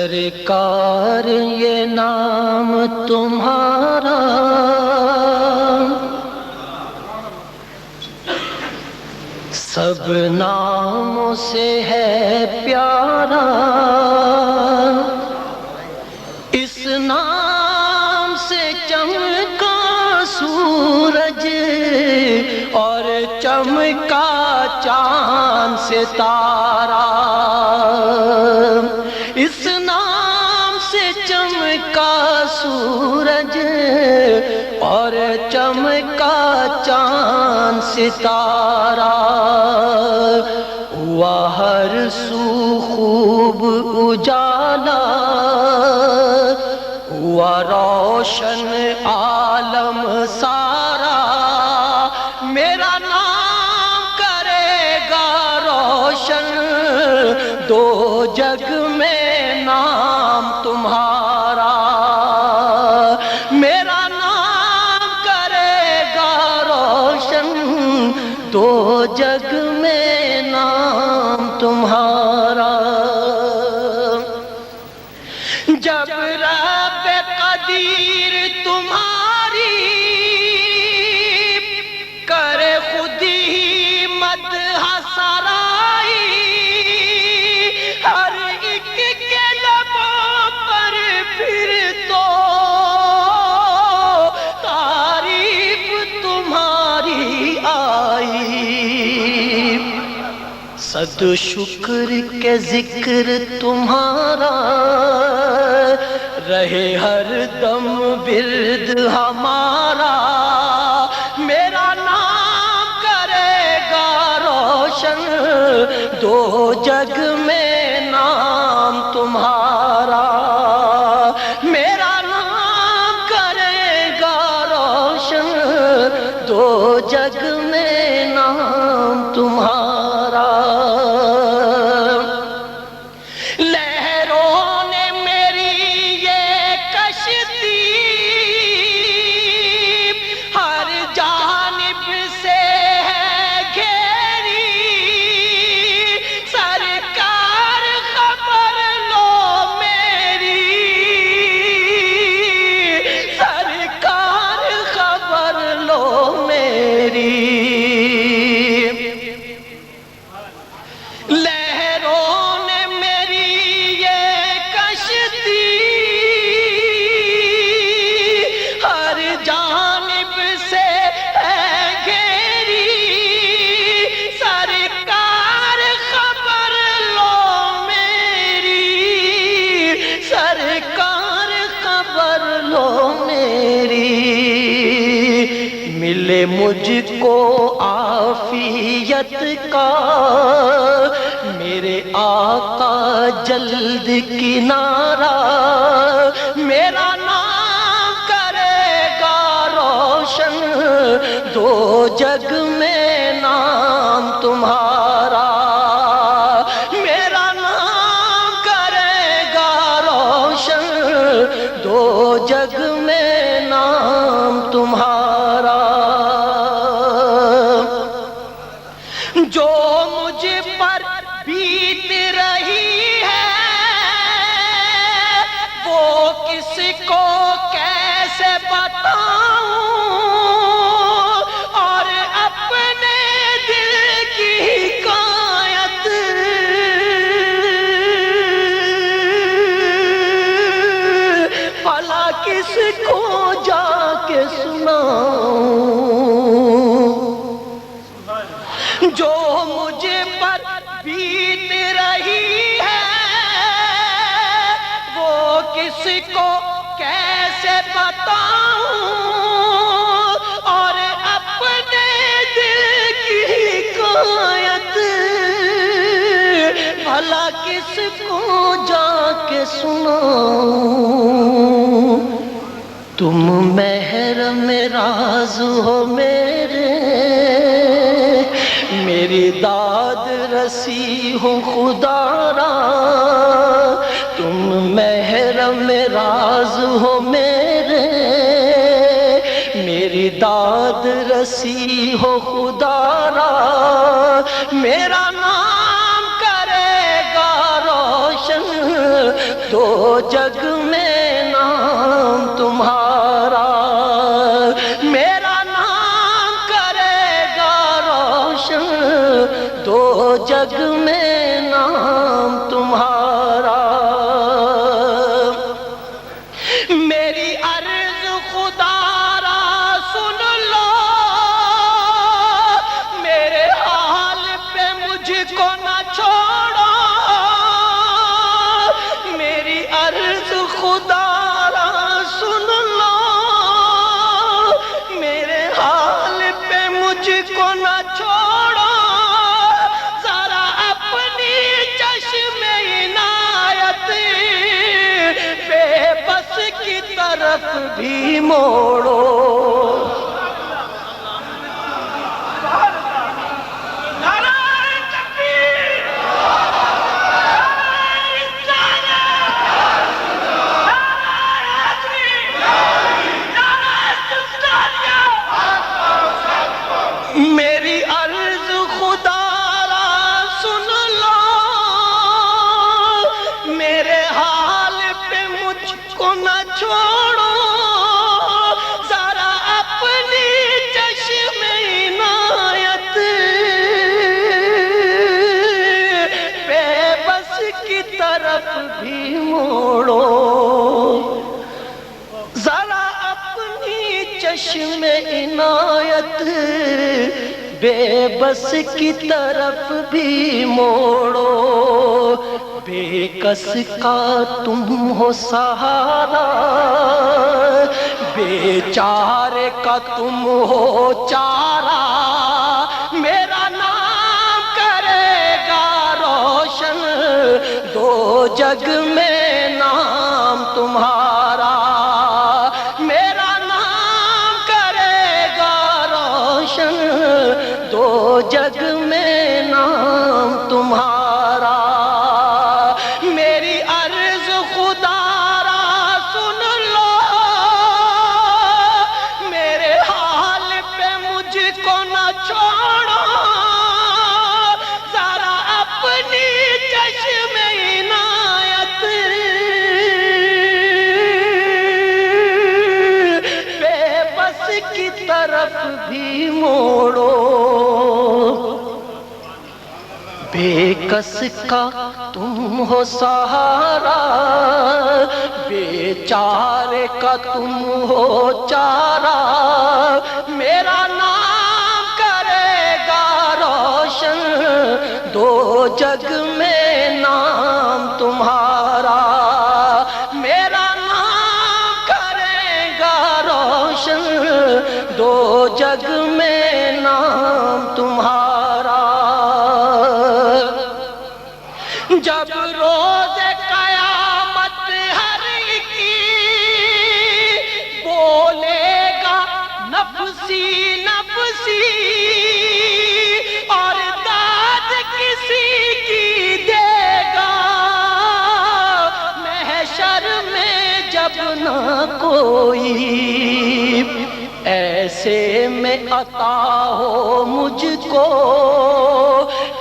سرکار یہ نام تمہارا سب ناموں سے ہے پیارا، اس نام سے چمکا سورج اور چمکا چاند ستارہ، اس نام سے چمکا سورج اور چمکا چاند ستارہ، ہوا ہر سو خوب اجالا، ہوا روشن عالم سارا، میرا نام کرے گا روشن دو جگ میں نام تمہارا، میرا نام کرے گا روشن دو جگ میں نام تمہارا۔ جب رب قدیر تمہاری کرے خود ہی مدح سرائی، ہر ایک کے لبوں پر پھر تو تعریف تمہاری آئی، صد شکر کے ذکر تمہارا رہے ہر دم ورد ہمارا، میرا نام کرے گا روشن دو جگ میں نام تمہارا، میرا نام کرے گا روشن دو جگ میں نام تمہارا۔ لہروں نے میری یہ کشتی ہر جانب سے ہے گھیری، سرکار خبر لو میری، سرکار خبر لو میری، لہروں نے میری یہ کشتی ہر جانب سے ہے گھیری، سرکار خبر لو میری، سرکار خبر لو میری، ملے مجھ کو عافیت کا میرے آقا جلد کنارہ، میرا نام کرے گا روشن دو جگ میں نام تمہارا، میرا نام کرے گا روشن دو جگ میں نام تمہارا۔ جو مجھ پر بیت رہی ہے وہ کس کو کیسے بتاؤں، اور اپنے دل کی حکایت بھلا کس کو جا کے سناؤں، جو مجھ پر بیت رہی ہے وہ کس کو کیسے بتاؤں، اور اپنے دل کی حکایت بھلا کس کو جا کے سناؤں، تم محرم راز ہو میرے، میری داد رسی ہو خدا را، تم محرم راز ہو میرے، میری داد رسی ہو خدا را، میرا نام کرے گا روشن دو جگ میں نام تمہارا، میرا نام کرے گا روشن دو جگ میں نام تمہارا۔ میری عرض خدا را سن لو، میرے حال پہ مجھ کو نہ چھوڑو، میری عرض خدا را سن لو، میرے حال پہ مجھ کو نہ چھوڑو، ذرا اپنی چشم عنایت بے بس کی طرف بھی موڑو۔ میری عرض خدا را سن لو، میرے حال پہ مجھ کو نہ چھوڑو، ذرا اپنی چشم عنایت بے بس کی طرف بھی موڑو، ذرا اپنی چشم عنایت بے بس کی طرف بھی موڑو۔ بے کس کا تم ہو سہارا، بے چارے کا تم ہو چارہ، میرا نام کرے گا روشن دو جگ میں نام تمہارا، میرا نام کرے گا روشن دو جگ میں نام تمہارا۔ میری عرض خدا را سن لو، میرے حال پہ مجھ کو نہ چھوڑو، ذرا اپنی چشم عنایت بے بس کی طرف بھی موڑو۔ بے کس کا تم ہو سہارا، بے چارے کا تم ہو چارہ، میرا نام کرے گا روشن دو جگ میں نام تمہارا، میرا نام کرے گا روشن دو جگ میں نام تمہارا۔ جب روز قیامت ہر کی بولے گا نفسی نفسی، اور داد کسی کی دے گا محشر میں جب نہ کوئی، ایسے میں عطا ہو مجھ کو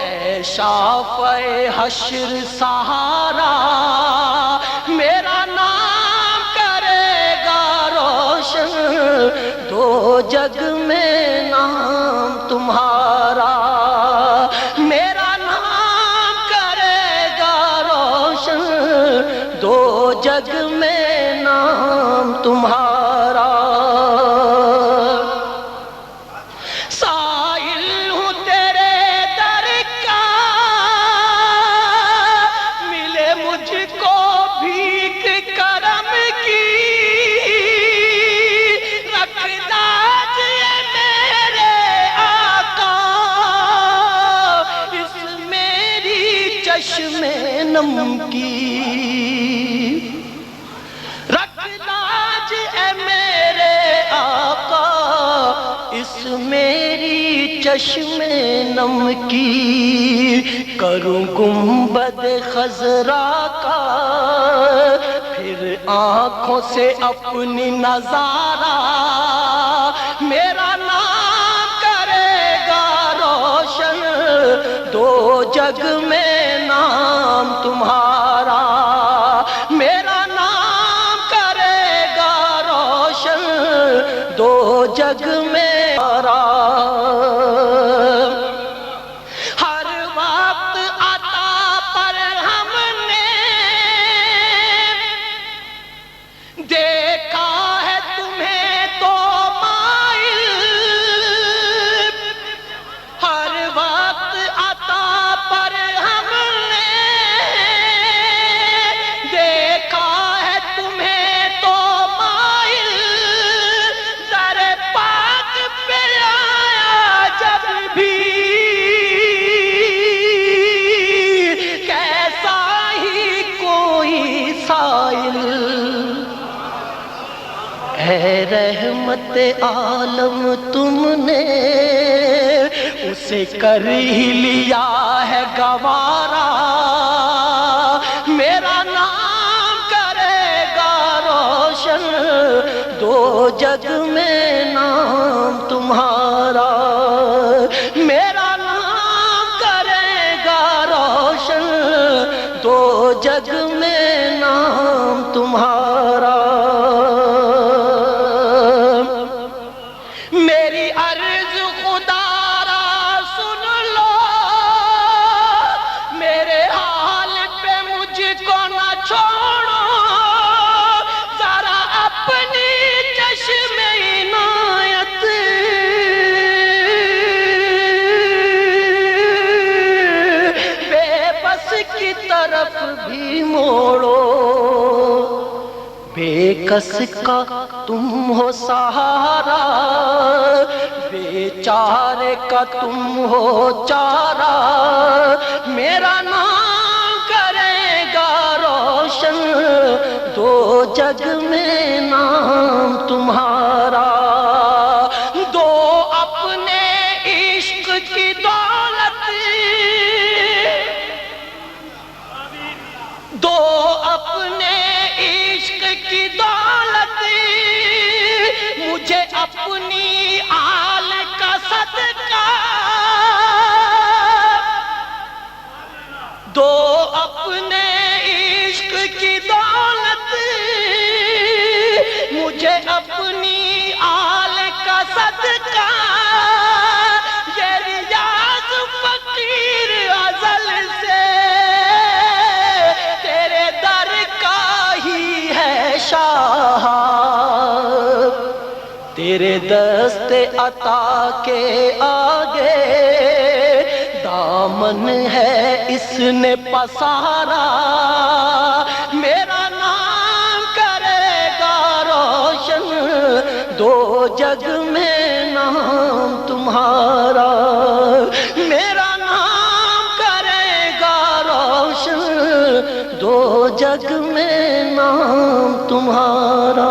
اے شافع حشر سہارا، میرا نام کرے گا روشن دو جگ میں نام تمہارا، میرا نام کرے گا روشن دو جگ میں نام تمہارا۔ سائل ہوں تیرے در کا، ملے مجھ کو بھیک کرم کی، رکھ لاج میرے آقا اس میری چشم نم کی، رکھ لاج اے میرے آقا اس میری چشم نم کی، کروں گنبد خضرا کا پھر آنکھوں سے اپنی نظارہ، میرا نام کرے گا روشن دو جگ میں نام تمہارا، جگ میں ہر وقت عطا پر ہم نے دیکھا ہے تمہیں تو مائل، ہر وقت عطا پر ہم نے دیکھا ہے تمہیں تو مائل، در پاک پہ آیا جب بھی کیسا ہی کوئی سائل، اے رحمت عالم تم نے اسے کر ہی لیا ہے گوارا، میرا نام کرے گا روشن دو جگ میں نام تمہارا، میرا نام کرے گا روشن دو جگ میں نام تمہارا، میری عرض خدا را سن لو، میرے حال پہ مجھ کو نہ چھوڑو، ذرا اپنی چشم عنایت بے بس کی طرف بھی موڑو، بے کس کا تم ہو سہارا، بے چارے کا تم ہو چارہ، میرا نام کرے گا روشن دو جگ میں نام تمہارا، دو اپنے عشق کی دولت، دو اپنے عشق کی دولت، مجھے اپنی آل کا صدقہ، دو اپنے عشق کی دولت، مجھے اپنی آل کا صدقہ، یہ ریاض فقیر ازل سے تیرے در کا ہی ہے شاہ، تیرے دست عطا کے آگے دامن ہے اس نے پسارا، میرا نام کرے گا روشن دو جگ میں نام تمہارا، میرا نام کرے گا روشن دو جگ میں نام تمہارا۔